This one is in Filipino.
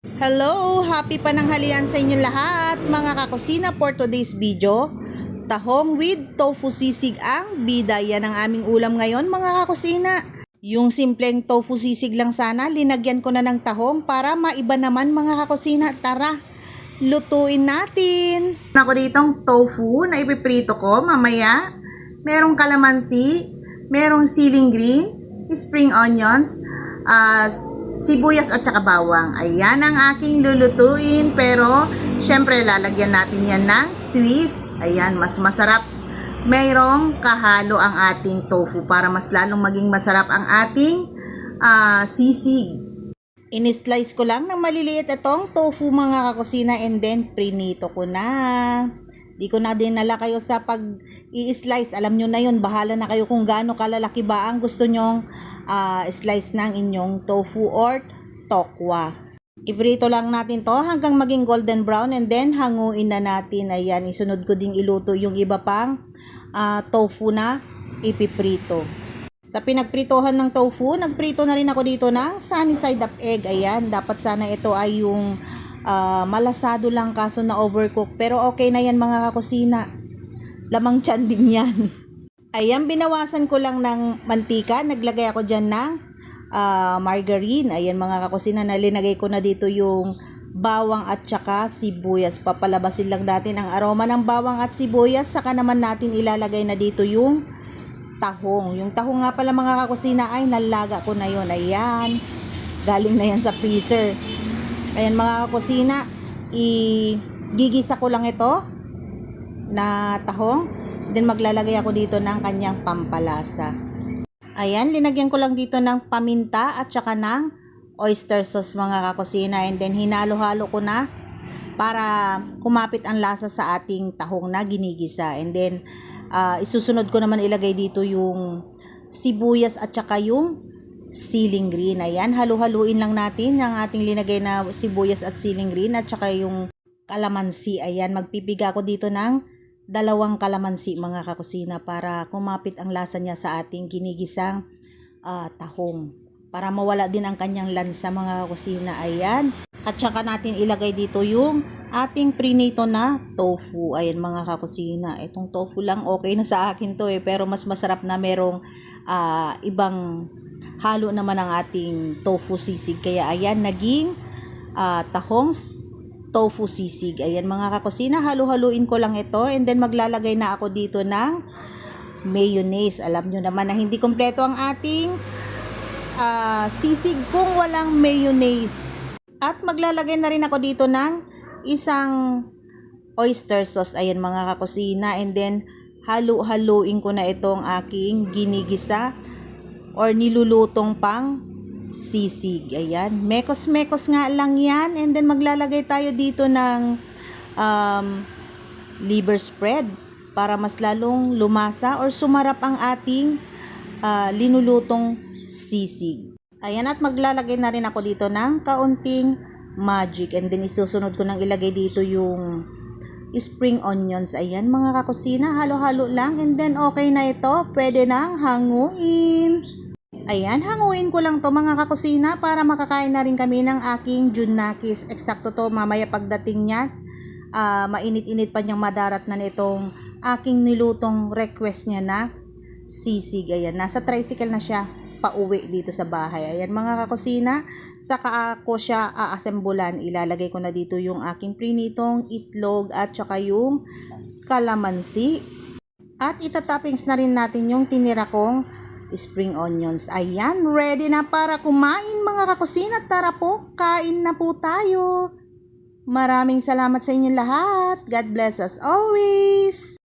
Hello! Happy pananghalian sa inyong lahat mga kakusina for today's video. Tahong with tofu sisig ang bida. Yan ang aming ulam ngayon mga kakusina. Yung simpleng tofu sisig lang sana, linagyan ko na ng tahong para maiba naman mga kakusina. Tara, lutuin natin. Ako ditong tofu na ipiprito ko mamaya. Merong kalamansi, merong siling green, spring onions, sibuyas at saka bawang. Ayan ang aking lulutuin. Pero, syempre, lalagyan natin yan ng twist. Ayan, mas masarap. Mayroong kahalo ang ating tofu para mas lalong maging masarap ang ating sisig. In-slice ko lang ng maliliit itong tofu mga kakusina and then prinito ko na. Di ko na dinala kayo sa pag-i-slice. Alam nyo na yun, bahala na kayo kung gaano kalalaki ba ang gusto nyong slice ng inyong tofu or tokwa. Iprito lang natin to hanggang maging golden brown and then hanguin na natin. Ayan, isunod ko ding iluto yung iba pang tofu na ipiprito. Sa pinagpritohan ng tofu, nagprito na rin ako dito ng sunny side up egg. Ayan, dapat sana ito ay yung malasado lang kaso na overcook. Pero okay na yan mga kakusina. Lamang tiyan din yan. Ayan, binawasan ko lang ng mantika. Naglagay ako dyan ng margarine. Ayan mga kakusina, nalinagay ko na dito yung bawang at saka sibuyas. Papalabasin lang natin ang aroma ng bawang at sibuyas. Saka naman natin ilalagay na dito yung tahong. Yung tahong nga pala mga kakusina ay nalaga ko na yun. Ayan, galing na yan sa freezer. Ayan mga kakusina, igigisa ko lang ito na tahong. Then maglalagay ako dito ng kanyang pampalasa. Ayan, linagyan ko lang dito ng paminta at saka ng oyster sauce mga kakusina. And then hinalo-halo ko na para kumapit ang lasa sa ating tahong na ginigisa. And then isusunod ko naman ilagay dito yung sibuyas at saka yung siling green. Ayan, halu-haluin lang natin ang ating linagay na sibuyas at siling green at saka yung kalamansi. Ayan, magpipiga ako dito ng 2 kalamansi mga kakusina para kumapit ang lasa niya sa ating ginigisang tahong. Para mawala din ang kanyang lansa mga kakusina. Ayan. At saka natin ilagay dito yung ating prinito na tofu. Ayan mga kakusina. Itong tofu lang okay na sa akin to pero mas masarap na merong ibang halo naman ang ating tofu sisig. Kaya ayan, naging tahong tofu sisig. Ayan mga kakusina, halu-haluin ko lang ito and then maglalagay na ako dito ng mayonnaise. Alam nyo naman na hindi kompleto ang ating sisig kung walang mayonnaise. At maglalagay na rin ako dito ng isang oyster sauce. Ayan mga kakusina, and then halu-haluin ko na itong aking ginigisa or nilulutong pang sisig. Ayan, mekos-mekos nga lang yan. And then maglalagay tayo dito ng liver spread para mas lalong lumasa or sumarap ang ating linulutong sisig. Ayan, at maglalagay na rin ako dito ng kaunting magic. And then isusunod ko nang ilagay dito yung spring onions. Ayan mga kakusina, halo-halo lang and then okay na ito. Pwede nang hanguin. Ayan, hanguin ko lang to mga kakusina para makakain na rin kami ng aking junakis. Eksakto to, mamaya pagdating niya, mainit-init pa niyang madarat na nitong aking nilutong request niya na sisig. Ayan, nasa tricycle na siya pauwi dito sa bahay. Ayan mga kakusina, saka ako siya aasembulan. Ilalagay ko na dito yung aking prinitong itlog at saka yung kalamansi. At itatoppings na rin natin yung tinira kong spring onions. Ayan, ready na para kumain mga kakusina. Tara po, kain na po tayo. Maraming salamat sa inyong lahat. God bless us always.